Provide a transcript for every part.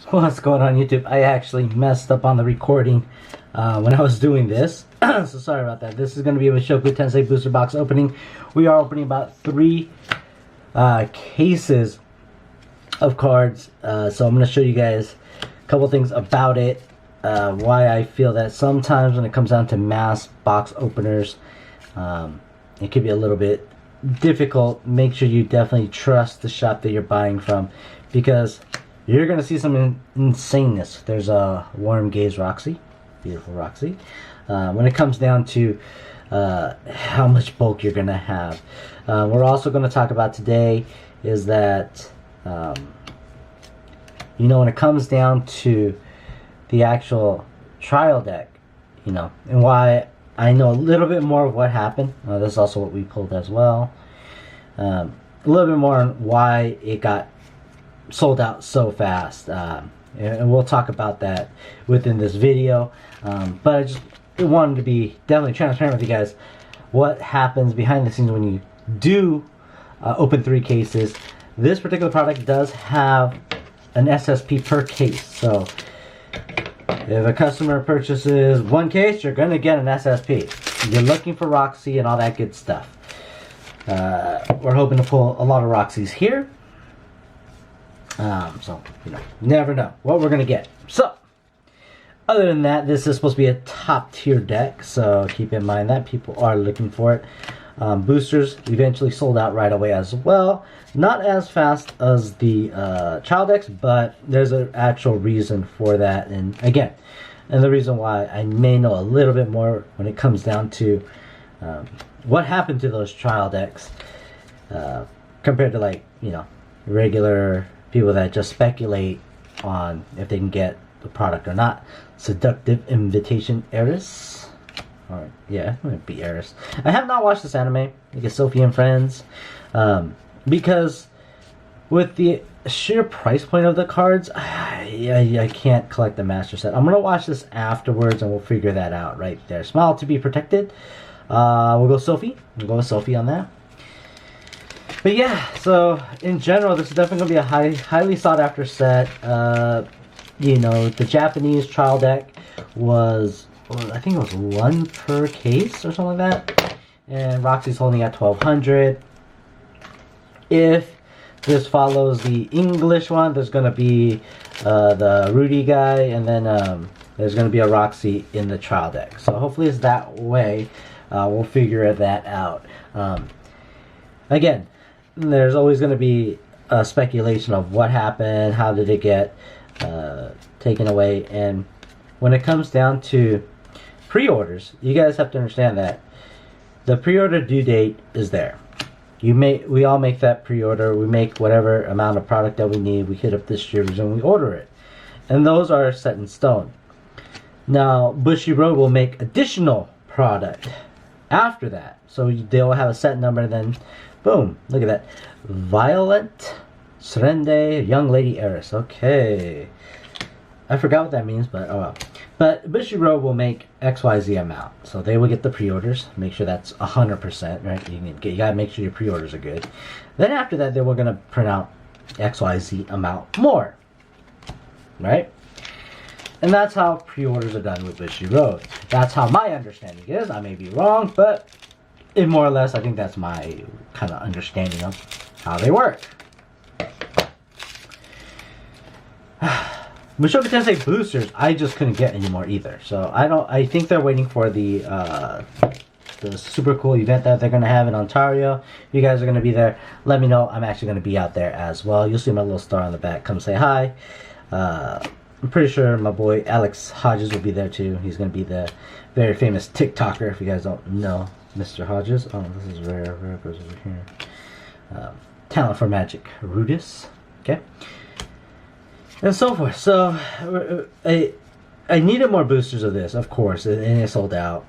What's going on YouTube? I actually messed up on the recording when I was doing this. So sorry about that. This is going to be a Mushoku Tensei booster box opening. We are opening about 3 cases of cards. So I'm going to show you guys a couple things about it. Why I feel that sometimes when it comes down to mass box openers, it could be a little bit difficult. Make sure you definitely trust the shop that you're buying from, because you're going to see some insaneness. There's a Warm Gaze Roxy. Beautiful Roxy. When it comes down to how much bulk you're going to have. We're also going to talk about today is that, you know, when it comes down to the actual trial deck, you know, and why I know a little bit more of what happened. This is also what we pulled as well. A little bit more on why it got sold out so fast, and we'll talk about that within this video. But I just wanted to be definitely transparent with you guys what happens behind the scenes when you do open 3 cases. This particular product does have an SSP per case, so if a customer purchases 1 case, you're going to get an SSP. You're looking for Roxy and all that good stuff. We're hoping to pull a lot of Roxys here. So, you know, never know what we're going to get. So, other than that, this is supposed to be a top tier deck, so keep in mind that people are looking for it. Boosters eventually sold out right away as well. Not as fast as the child decks, but there's an actual reason for that. And again, and the reason why I may know a little bit more when it comes down to what happened to those trial decks compared to, like, you know, regular people that just speculate on if they can get the product or not. Seductive Invitation Heiress. Or, yeah, it might be Heiress. I have not watched this anime, like a Sophie and Friends, because with the sheer price point of the cards, I can't collect the master set. I'm going to watch this afterwards and we'll figure that out right there. Smile to be protected. We'll go Sophie. We'll go with Sophie on that. But yeah, so in general, this is definitely going to be a highly sought after set. You know, the Japanese trial deck was, I think it was 1 per case or something like that. And Roxy's holding at 1200. If this follows the English one, there's going to be the Rudy guy, and then there's going to be a Roxy in the trial deck. So hopefully it's that way. We'll figure that out. Again, there's always going to be a speculation of what happened, how did it get taken away, and when it comes down to pre-orders, you guys have to understand that the pre-order due date is there. We all make that pre-order. We make whatever amount of product that we need. We hit up distributors and we order it, and those are set in stone. Now Bushiroad will make additional product after that, so they'll have a set number, and then boom, look at that, Violet Surrende Young Lady Heiress. Okay, I forgot what that means, but oh well. But Bushiroad will make XYZ amount, so they will get the pre-orders. Make sure that's 100%, right? You gotta make sure your pre-orders are good. Then after that, they were gonna print out XYZ amount more, right? And that's how pre-orders are done with Bushiroad. That's how my understanding is. I may be wrong, but more or less, I think that's my kind of understanding of how they work. Mushoku Tensei boosters, I just couldn't get anymore either. So I think they're waiting for the super cool event that they're gonna have in Ontario. You guys are gonna be there. Let me know. I'm actually gonna be out there as well. You'll see my little star on the back. Come say hi. I'm pretty sure my boy Alex Hodges will be there too. He's gonna be the very famous TikToker. If you guys don't know Mr. Hodges. Oh, this is rare. Rare goes over here. Talent for Magic, Rudis. Okay. And so forth. So I needed more boosters of this, of course, and it sold out.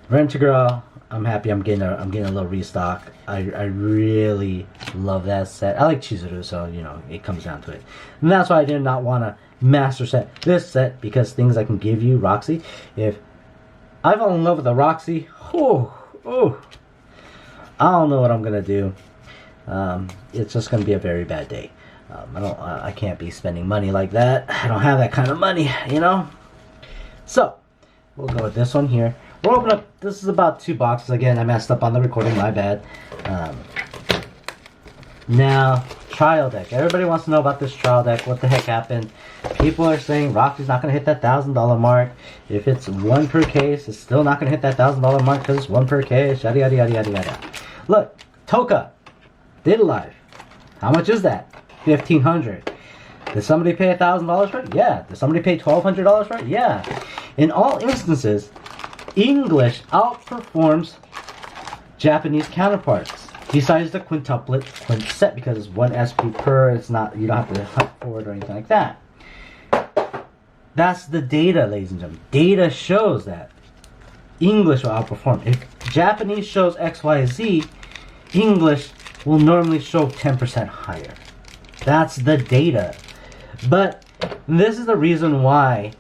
Rent-A-Girl, I'm happy. I'm getting a little restock. I really love that set. I like Chizuru, so you know it comes down to it, and that's why I did not want to master set this set, because things I can give you Roxy. If I fall in love with a Roxy, I don't know what I'm gonna do. It's just gonna be a very bad day. I can't be spending money like that. I don't have that kind of money, you know. So we'll go with this one here. We'll open up. This is about 2 boxes. Again, I messed up on the recording. My bad. Now, trial deck. Everybody wants to know about this trial deck. What the heck happened? People are saying Roxy's not going to hit that $1,000 mark. If it's 1 per case, it's still not going to hit that $1,000 mark because it's 1 per case. Yada yada yada yada yada. Look, Toka did live. How much is that? $1,500. Did somebody pay $1,000 for it? Yeah. Did somebody pay $1,200 for it? Yeah. In all instances, English outperforms Japanese counterparts. Besides the quintuplet quintet, because it's 1 SP per, it's not, you don't have to hunt for it or anything like that. That's the data, ladies and gentlemen. Data shows that English will outperform. If Japanese shows XYZ, English will normally show 10% higher. That's the data. But this is the reason why,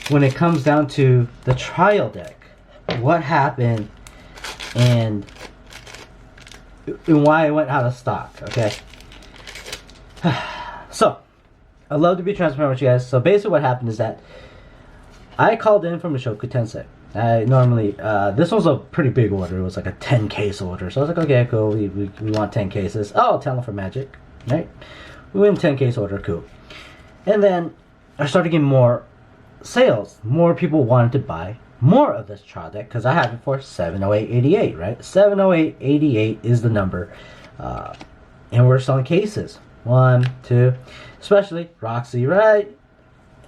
when it comes down to the trial deck, what happened and why it went out of stock, okay? So, I'd love to be transparent with you guys. So basically what happened is that I called in from Mushoku Tensei. I normally, this was a pretty big order. It was like a 10 case order. So I was like, okay, cool, we want 10 cases. Oh, talent for magic, right? We win 10 case order, cool. And then I started getting more sales. More people wanted to buy more of this trial deck because I have it for 708.88, right? 708.88 is the number, and we're selling cases. 1, 2, especially Roxy, right?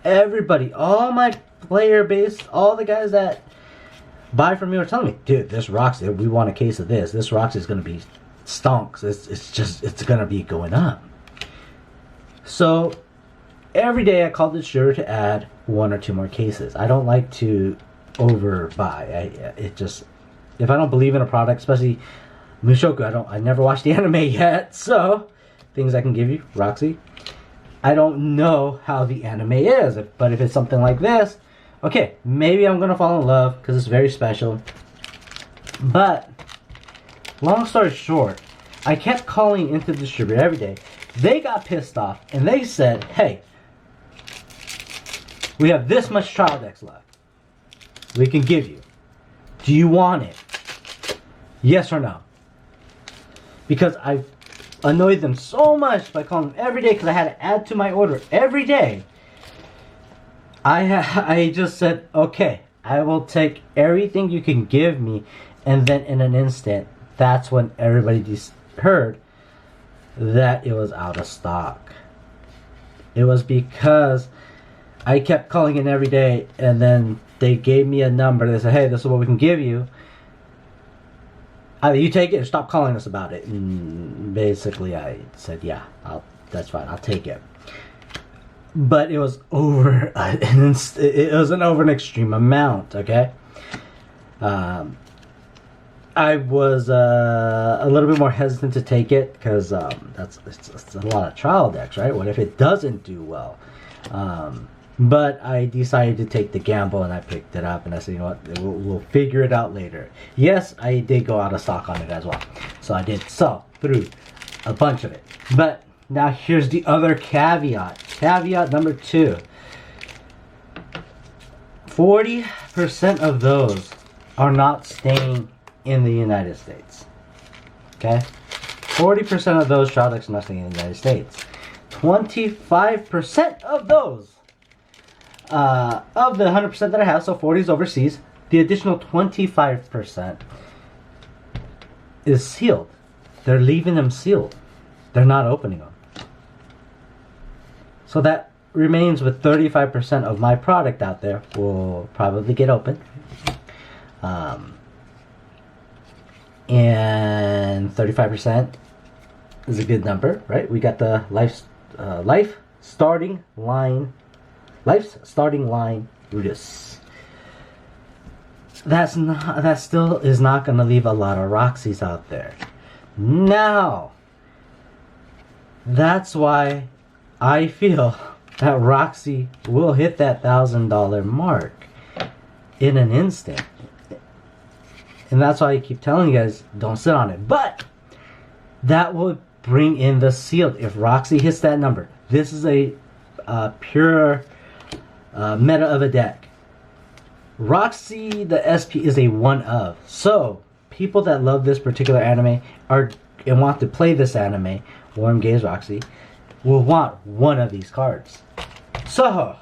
Everybody, all my player base, all the guys that buy from me are telling me, dude, this Roxy, we want a case of this. This Roxy is going to be stonks. It's going to be going up. So every day I call the distributor to add 1 or 2 more cases. I don't like to overbuy. If I don't believe in a product, especially Mushoku, I never watched the anime yet, so things I can give you, Roxy, I don't know how the anime is, but if it's something like this, okay, maybe I'm gonna fall in love because it's very special. But long story short, I kept calling into the distributor every day. They got pissed off and they said, hey, we have this much trial decks left. We can give you. Do you want it? Yes or no? Because I annoyed them so much by calling them every day because I had to add to my order every day. I just said, okay, I will take everything you can give me, and then in an instant, that's when everybody heard that it was out of stock. It was because I kept calling in every day, and then they gave me a number. They said, hey, this is what we can give you. Either you take it or stop calling us about it. And basically, I said, yeah, that's fine. I'll take it. But it was over. It wasn't over an extreme amount, okay? I was a little bit more hesitant to take it because it's a lot of trial decks, right? What if it doesn't do well? But I decided to take the gamble and I picked it up and I said, you know what, we'll figure it out later. Yes, I did go out of stock on it as well. So I did sell through a bunch of it. But now here's the other caveat. Caveat number 2. 40% of those are not staying in the United States. Okay? 40% of those trial decks are not staying in the United States. 25% of those of the 100% that I have, so 40 is overseas. The additional 25% is sealed. They're leaving them sealed. They're not opening them. So that remains with 35% of my product out there will probably get open. And 35% is a good number, right? We got the Life's starting line Rudis. That still is not going to leave a lot of Roxys out there. Now, that's why I feel that Roxy will hit that $1,000 mark in an instant. And that's why I keep telling you guys, don't sit on it. But that would bring in the sealed. If Roxy hits that number, this is a pure meta of a deck. Roxy, the SP, is a one of. So, people that love this particular anime and want to play this anime, Warm Gaze Roxy, will want one of these cards. So,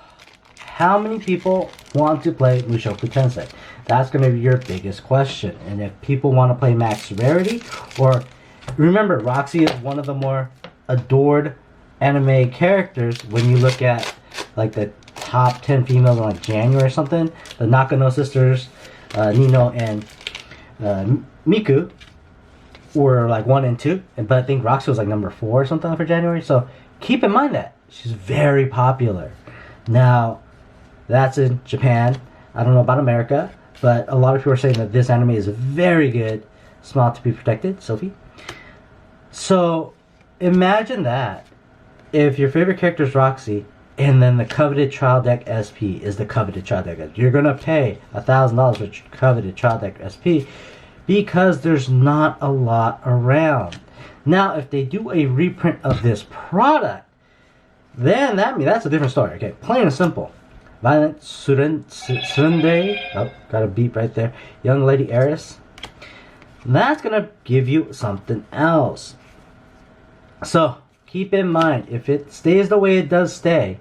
how many people want to play Mushoku Tensei? That's going to be your biggest question. And if people want to play max rarity, or remember, Roxy is one of the more adored anime characters when you look at like the top 10 females in like January or something. The Nakano sisters, Nino and Miku, were like 1 and 2, but I think Roxy was like number 4 or something for January. So keep in mind that she's very popular. Now, that's in Japan. I don't know about America, but a lot of people are saying that this anime is very good. Smile to be protected, Sophie. So imagine that if your favorite character is Roxy, and then the coveted trial deck SP is the coveted trial deck. You're gonna pay $1,000 for coveted trial deck SP because there's not a lot around. Now, if they do a reprint of this product, then that's a different story. Okay, plain and simple. Violent Sunday. Oh, got a beep right there. Young Lady Heiress. That's gonna give you something else. So keep in mind, if it stays the way it does stay,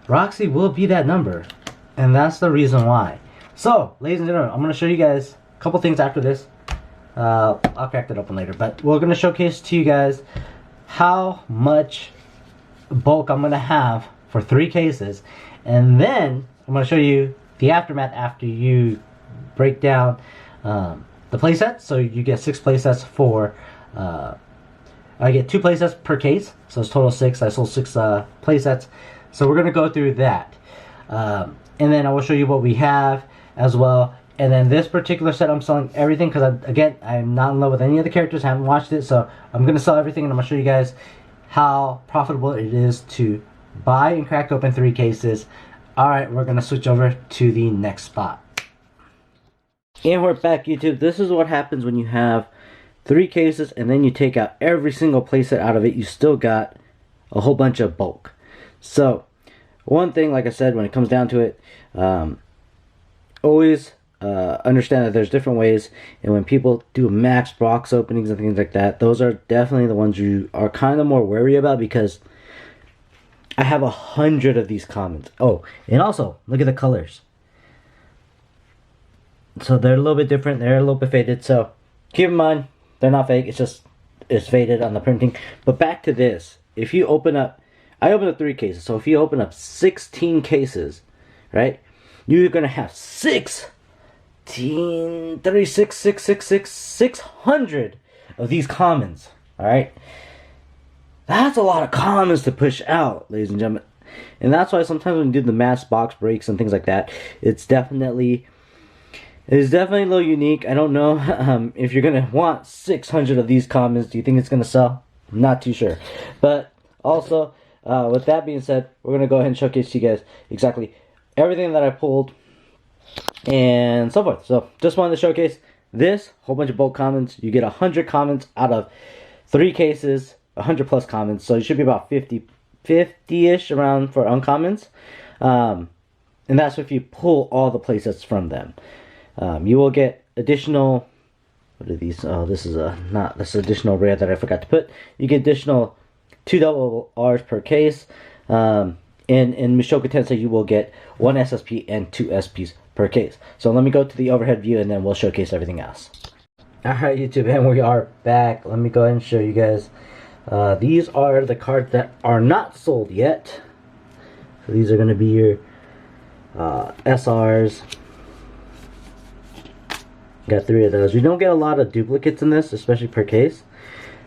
Roxy will be that number, and that's the reason why. So, ladies and gentlemen, I'm going to show you guys a couple things after this. I'll crack that open later, but we're going to showcase to you guys how much bulk I'm going to have for 3 cases, and then I'm going to show you the aftermath after you break down the playsets. So you get 6 playsets for I get 2 playsets per case, so it's total 6. I sold 6 playsets. So we're going to go through that. And then I will show you what we have as well. And then this particular set, I'm selling everything because, again, I'm not in love with any of the characters. I haven't watched it. So I'm going to sell everything, and I'm going to show you guys how profitable it is to buy and crack open 3 cases. Alright, we're going to switch over to the next spot. And we're back, YouTube. This is what happens when you have 3 cases and then you take out every single playset out of it. You still got a whole bunch of bulk. So, one thing, like I said, when it comes down to it, always understand that there's different ways, and when people do max box openings and things like that, those are definitely the ones you are kind of more wary about, because I have 100 of these commons. Oh, and also, look at the colors. So they're a little bit different, they're a little bit faded, so keep in mind, they're not fake, it's faded on the printing. But back to this, if you open up, I opened up 3 cases, so if you open up 16 cases, right, you're gonna have 600 of these commons. Alright, that's a lot of commons to push out, ladies and gentlemen. And that's why sometimes when you do the mass box breaks and things like that, it's definitely a little unique. I don't know if you're gonna want 600 of these commons. Do you think it's gonna sell? Not too sure. But also, with that being said, we're going to go ahead and showcase to you guys exactly everything that I pulled and so forth. So, just wanted to showcase this whole bunch of bulk commons. You get 100 commons out of 3 cases, 100 plus commons. So, you should be about 50-ish around for uncommons. And that's if you pull all the playsets from them. You will get additional, what are these? Oh, this is additional rare that I forgot to put. You get additional 2 double R's per case. In Mushoku Tensei, you will get 1 SSP and 2 SPs per case. So let me go to the overhead view, and then we'll showcase everything else. Alright, YouTube, and we are back. Let me go ahead and show you guys. These are the cards that are not sold yet. So these are going to be your SRs. Got 3 of those. You don't get a lot of duplicates in this, especially per case,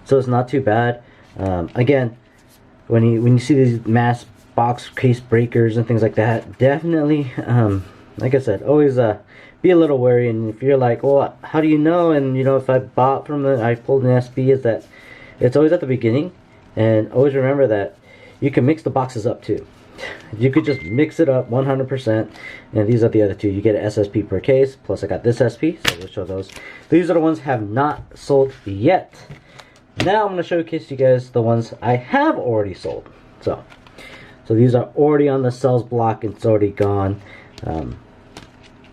so it's not too bad. Again, when you see these mass box case breakers and things like that, definitely, like I said, always be a little wary. And if you're like, well, how do you know? And you know, if I bought from I pulled an SB, is that it's always at the beginning. And always remember that you can mix the boxes up too. You could just mix it up 100%. And these are the other 2. You get an SSP per case, plus I got this SP, so we'll show those. These are the ones have not sold yet. now I'm going to showcase you guys the ones I have already sold. So these are already on the sales block. It's already gone.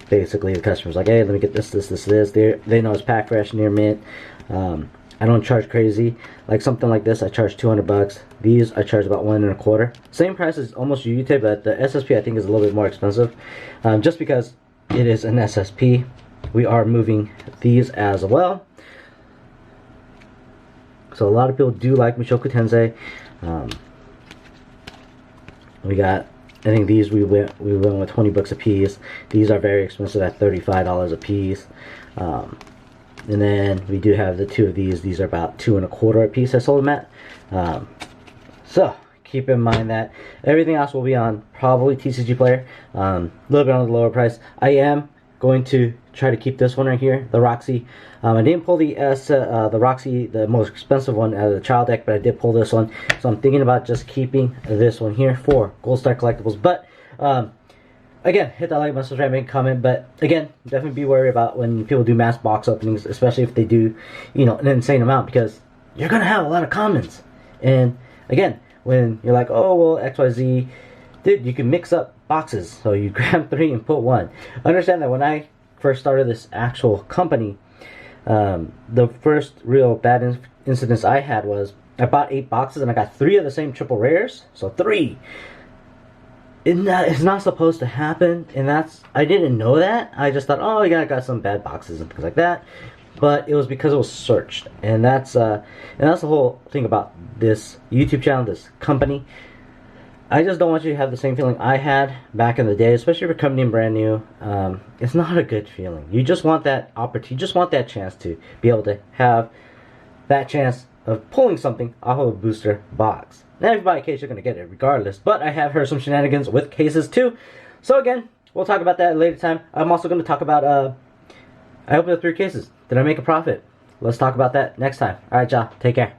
Basically, the customer's like, hey, let me get this. They know it's pack fresh, near mint. I don't charge crazy. Like something like this, I charge 200 bucks. These I charge about 1.25. Same price as almost UUT, but the SSP I think is a little bit more expensive, just because it is an SSP. We are moving these as well. So a lot of people do like Mushoku Tensei. We got, I think these we went with 20 bucks a piece. These are very expensive at $35 a piece. And then we do have the two of these. These are about 2.25 a piece I sold them at. So keep in mind that everything else will be on probably TCG Player. A little bit on the lower price. I am going to try to keep this one right here, the Roxy. I didn't pull the Roxy, the most expensive one out of the child deck, but I did pull this one. So I'm thinking about just keeping this one here for GoldStar collectibles. But again, hit that like button, subscribe, make a comment. But again, definitely be wary about when people do mass box openings, especially if they do, you know, an insane amount, because you're gonna have a lot of comments. And again, when you're like, oh well, XYZ, dude, you can mix up boxes. So you grab 3 and put 1. Understand that when I first started this actual company, the first real bad incidents I had was I bought 8 boxes and I got 3 of the same triple rares. So 3. It's not supposed to happen, and I didn't know that. I just thought, oh yeah, I got some bad boxes and things like that. But it was because it was searched, and that's the whole thing about this YouTube channel, this company. I just don't want you to have the same feeling I had back in the day, especially if you're coming in brand new. It's not a good feeling. You just want that opportunity, you just want that chance to be able to have that chance of pulling something off of a booster box. Now, if you buy a case, you're going to get it regardless. But I have heard some shenanigans with cases too. So again, we'll talk about that at a later time. I'm also going to talk about, I opened up 3 cases. Did I make a profit? Let's talk about that next time. Alright, y'all. Take care.